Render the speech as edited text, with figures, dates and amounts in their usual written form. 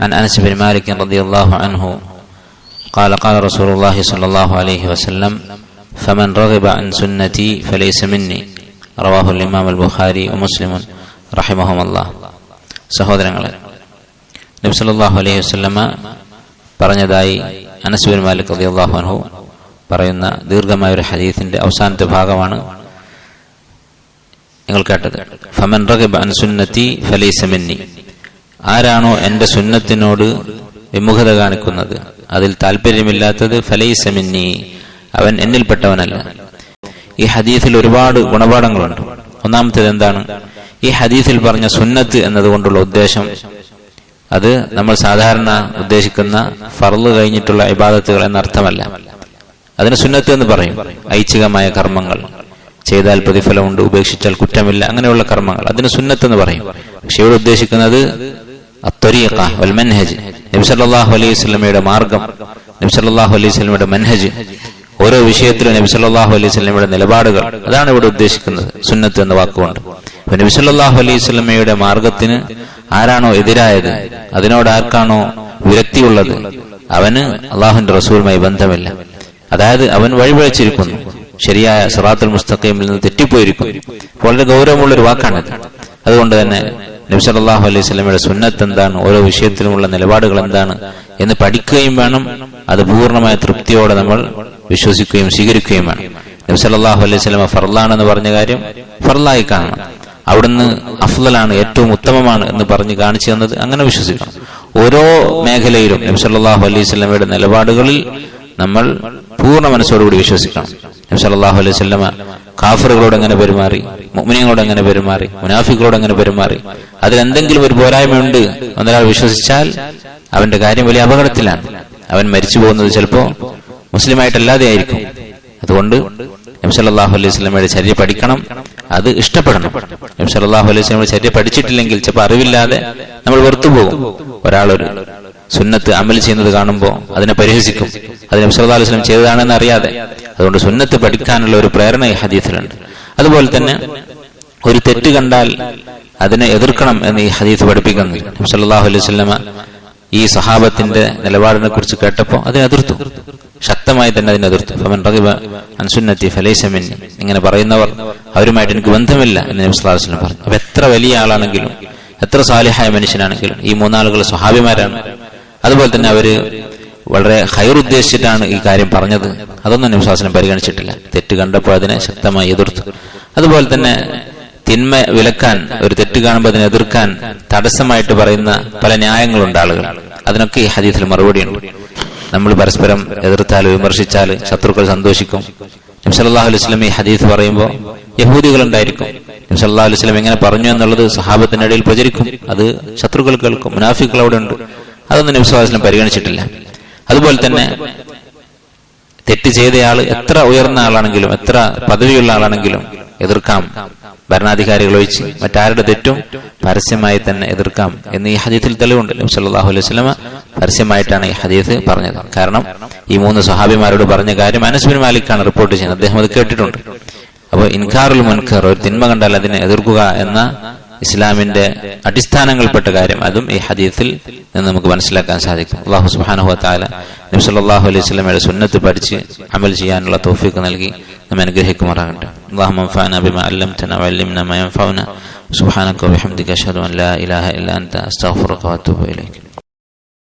عن أنس بن مالك رضي الله عنه قال قال رسول الله صلى الله عليه وسلم فمن رغب عن سنتي فليس مني رواه الإمام البخاري ومسلم رحمهم الله. സഹോദരങ്ങളെ, നബി സല്ലല്ലാഹു അലൈഹി വസല്ലമ പറഞ്ഞതായി അനസ് ബിൻ മാലിക് റളിയല്ലാഹു അൻഹു പറയുന്ന ദീർഘമായ ഒരു ഹദീസിന്റെ അവസാനത്തെ ഭാഗമാണ് നിങ്ങൾ കേട്ടത്. ഫമൻ റഗബ അൻ സുന്നതി ഫലൈസ മിന്നി, ആരാണോ എന്റെ സുന്നത്തിനോട് വിമുഖത കാണിക്കുന്നത്, അതിൽ താല്പര്യമില്ലാത്തത്, ഫലൈസ മിന്നി, അവൻ എന്നിൽപ്പെട്ടവനല്ല. ഈ ഹദീസിൽ ഒരുപാട് ഗുണപാഠങ്ങളുണ്ട്. ഒന്നാമത്തേത് എന്താണ്? ഈ ഹദീസിൽ പറഞ്ഞ സുന്നത്ത് എന്നതുകൊണ്ടുള്ള ഉദ്ദേശം അത് നമ്മൾ സാധാരണ ഉദ്ദേശിക്കുന്ന ഫർള് കഴിഞ്ഞിട്ടുള്ള ഇബാദത്തുകൾ എന്നർത്ഥമല്ല. അതിന് സുന്നത്ത് എന്ന് പറയും. ഐച്ഛികമായ കർമ്മങ്ങൾ ചെയ്താൽ പ്രതിഫലമുണ്ട്, ഉപേക്ഷിച്ചാൽ കുറ്റമില്ല, അങ്ങനെയുള്ള കർമ്മങ്ങൾ അതിന് സുന്നത്ത് എന്ന് പറയും. പക്ഷെ ഇവിടെ ഉദ്ദേശിക്കുന്നത് അത്വരീഖ വൽ മൻഹജ്, നബി സല്ലല്ലാഹു അലൈഹി വസല്ലമയുടെ മാർഗം, നബി സല്ലല്ലാഹു അലൈഹി വസല്ലമയുടെ മൻഹജ്, ഓരോ വിഷയത്തിലും നബി സല്ലല്ലാഹു അലൈഹി വസല്ലമയുടെ നിലപാടുകൾ, അതാണ് ഇവിടെ ഉദ്ദേശിക്കുന്നത് സുന്നത്ത് എന്ന വാക്കുകൊണ്ട്. അപ്പൊ നബി സല്ലല്ലാഹു അലൈഹി വസല്ലമയുടെ മാർഗത്തിന് ആരാണോ എതിരായത്, അതിനോട് ആർക്കാണോ വിരക്തിയുള്ളത്, അവന് അള്ളാഹുവിന്റെ റസൂലുമായി ബന്ധമില്ല. അതായത് അവൻ വഴിപിഴച്ചിരിക്കുന്നു, ശരിയായ സിറാത്തുൽ മുസ്തഖീമിൽ നിന്ന് തെറ്റിപ്പോയിരിക്കുന്നു. വളരെ ഗൗരവമുള്ളൊരു വാക്കാണിത്. അതുകൊണ്ട് തന്നെ നബി സല്ലല്ലാഹു അലൈഹി വസല്ലമയുടെ സുന്നത്ത് എന്താണ്, ഓരോ വിഷയത്തിലുമുള്ള നിലപാടുകൾ എന്താണ് എന്ന് പഠിക്കുകയും വേണം. അത് പൂർണ്ണമായ തൃപ്തിയോടെ നമ്മൾ വിശ്വസിക്കുകയും സ്വീകരിക്കുകയും വേണം. നബി സല്ലല്ലാഹു അലൈഹി വസല്ലമ ഫർളാണെന്ന് പറഞ്ഞ കാര്യം ഫർളായി കാണണം. അവിടുന്ന് അഫ്ളലാണ്, ഏറ്റവും ഉത്തമമാണ് എന്ന് പറഞ്ഞ് കാണിച്ചു തന്നത്, അങ്ങനെ വിശ്വസിക്കണം. ഓരോ മേഖലയിലും നബി സല്ലല്ലാഹു അലൈഹി വസല്ലമയുടെ നിലപാടുകളിൽ നമ്മൾ പൂർണ്ണ മനസ്സോടുകൂടി വിശ്വസിക്കണം. നബി സല്ലല്ലാഹു അലൈഹി വസല്ലമ കാഫിറുകളോട് എങ്ങനെ പെരുമാറി, മുഅ്മിനീങ്ങളോട് എങ്ങനെ പെരുമാറി, മുനാഫിക്കുകളോട് എങ്ങനെ പെരുമാറി, അതിലെന്തെങ്കിലും ഒരു പോരായ്മയുണ്ട് എന്നൊരാൾ വിശ്വസിച്ചാൽ അവന്റെ കാര്യം വലിയ അപകടത്തിലാണ്. അവൻ മരിച്ചു പോകുന്നത് ചിലപ്പോ മുസ്ലിമായിട്ടല്ലാതെ ആയിരിക്കും. അതുകൊണ്ട് നബി സല്ലല്ലാഹു അലൈഹി വസല്ലമയുടെ ചര്യ പഠിക്കണം, അത് ഇഷ്ടപ്പെടണം. നബി സല്ലല്ലാഹു അലൈഹി വസല്ലമയുടെ ചര്യ പഠിച്ചിട്ടില്ലെങ്കിൽ ചിലപ്പോൾ അറിവില്ലാതെ നമ്മൾ വെറുത്തുപോകും. ഒരാളൊരു സുന്നത്ത് അമൽ ചെയ്യുന്നത് കാണുമ്പോൾ അതിനെ പരിഹസിക്കും, അത് നബി സല്ലല്ലാഹു അലൈഹി വസല്ലം ചെയ്തതാണെന്ന് അറിയാതെ. അതുകൊണ്ട് സുന്നത്ത് പഠിക്കാനുള്ള ഒരു പ്രേരണ ഈ ഹദീസിലുണ്ട്. അതുപോലെ തന്നെ ഒരു തെറ്റ് കണ്ടാൽ അതിനെ എതിർക്കണം എന്ന് ഈ ഹദീസ് പഠിപ്പിക്കുന്നു. നബി സല്ലല്ലാഹു അലൈഹി വസല്ലമ ഈ സഹാബത്തിന്റെ നിലപാടിനെ കുറിച്ച് കേട്ടപ്പോൾ അതിനെ എതിർത്തു, ശക്തമായി തന്നെ അതിനെ എതിർത്തു. ഫമൻ റഗിബ അൻ സുന്നതി ഫലൈസ മിന്നി, ഇങ്ങനെ പറയുന്നവർ അവരുമായിട്ട് എനിക്ക് ബന്ധമില്ല എന്ന് നബി സല്ലല്ലാഹു അലൈഹി വസല്ലം പറഞ്ഞു. അപ്പൊ എത്ര വലിയ ആളാണെങ്കിലും, എത്ര സാലിഹായ മനുഷ്യനാണെങ്കിലും, ഈ മൂന്നാളുകൾ സ്വഹാബിമാരാണ്. അതുപോലെ തന്നെ അവര് വളരെ ഖൈർ ഉദ്ദേശിച്ചിട്ടാണ് ഈ കാര്യം പറഞ്ഞത്. അതൊന്നും നബി സല്ലല്ലാഹു അലൈഹി വസല്ലം പരിഗണിച്ചിട്ടില്ല. തെറ്റ് കണ്ടപ്പോൾ അതിനെ ശക്തമായി എതിർത്തു. അതുപോലെ തന്നെ തിന്മ വിലക്കാൻ, ഒരു തെറ്റ് കാണുമ്പോൾ അതിനെ എതിർക്കാൻ തടസ്സമായിട്ട് പറയുന്ന പല ന്യായങ്ങളുണ്ട് ആളുകൾ. അതിനൊക്കെ ഈ ഹദീസിൽ മറുപടിയുണ്ട്. നമ്മൾ പരസ്പരം എതിർത്താൽ, വിമർശിച്ചാൽ ശത്രുക്കൾ സന്തോഷിക്കും. നബി സല്ലല്ലാഹു അലൈഹി വസല്ലം ഈ ഹദീസ് പറയുമ്പോൾ യഹൂദികൾ ഉണ്ടായിരിക്കും. നബി സല്ലല്ലാഹു അലൈഹി വസല്ലം എങ്ങനെ പറഞ്ഞു എന്നുള്ളത് സഹാബത്തിന്റെ ഇടയിൽ പ്രചരിക്കും. അത് ശത്രുക്കൾ കേൾക്കും, മുനാഫിക്കുകൾ അവിടെ ഉണ്ട്. അതൊന്നും നബി സല്ലല്ലാഹു അലൈഹി വസല്ലം പരിഗണിച്ചിട്ടില്ല. അതുപോലെ തന്നെ തെറ്റ് ചെയ്തയാൾ എത്ര ഉയർന്ന ആളാണെങ്കിലും, എത്ര പദവിയുള്ള ആളാണെങ്കിലും എതിർക്കാം. ഭരണാധികാരികൾ ഒഴിച്ച് മറ്റാരുടെ തെറ്റും പരസ്യമായി തന്നെ എതിർക്കാം എന്ന് ഈ ഹദീസിൽ തെളിവുണ്ട്. നബി സല്ലല്ലാഹു അലൈഹി വസല്ലമ പരസ്യമായിട്ടാണ് ഈ ഹദീസ് പറഞ്ഞത്. കാരണം ഈ മൂന്ന് സ്വഹാബിമാരോട് പറഞ്ഞ കാര്യം അനസ് ബിൻ മാലിക്കാണ് റിപ്പോർട്ട് ചെയ്യുന്നത്. അദ്ദേഹം അത് കേട്ടിട്ടുണ്ട്. അപ്പോൾ ഇൻകാറുൽ മുൻകർ, ഒരു തിന്മ കണ്ടാൽ അതിനെ എതിർക്കുക എന്ന ഇസ്ലാമിന്റെ അടിസ്ഥാനങ്ങൾപ്പെട്ട കാര്യം, അതും ഈ ഹദീസിൽ നിന്ന് നമുക്ക് മനസ്സിലാക്കാൻ സാധിക്കും. അല്ലാഹു സുബ്ഹാനഹു വ തആല നബി സല്ലല്ലാഹു അലൈഹി വസല്ലമയുടെ സുന്നത്ത് പഠിച്ച് അമൽ ചെയ്യാനുള്ള തൗഫീഖ് നൽകി നമ്മെ അനുഗ്രഹിക്കുമാറാകട്ടെ. അല്ലാഹുമ്മ അൻഫഅനാ ബിമാ അല്ലംതനാ വഅല്ലിംനാ മാ യൻഫഉനാ സുബ്ഹാനക വബിഹംദിക അഷ്ഹദു അൻ ലാ ഇലാഹ ഇല്ലാ അൻത അസ്തഗ്ഫിറുക വഅതൂബു ഇലൈക്.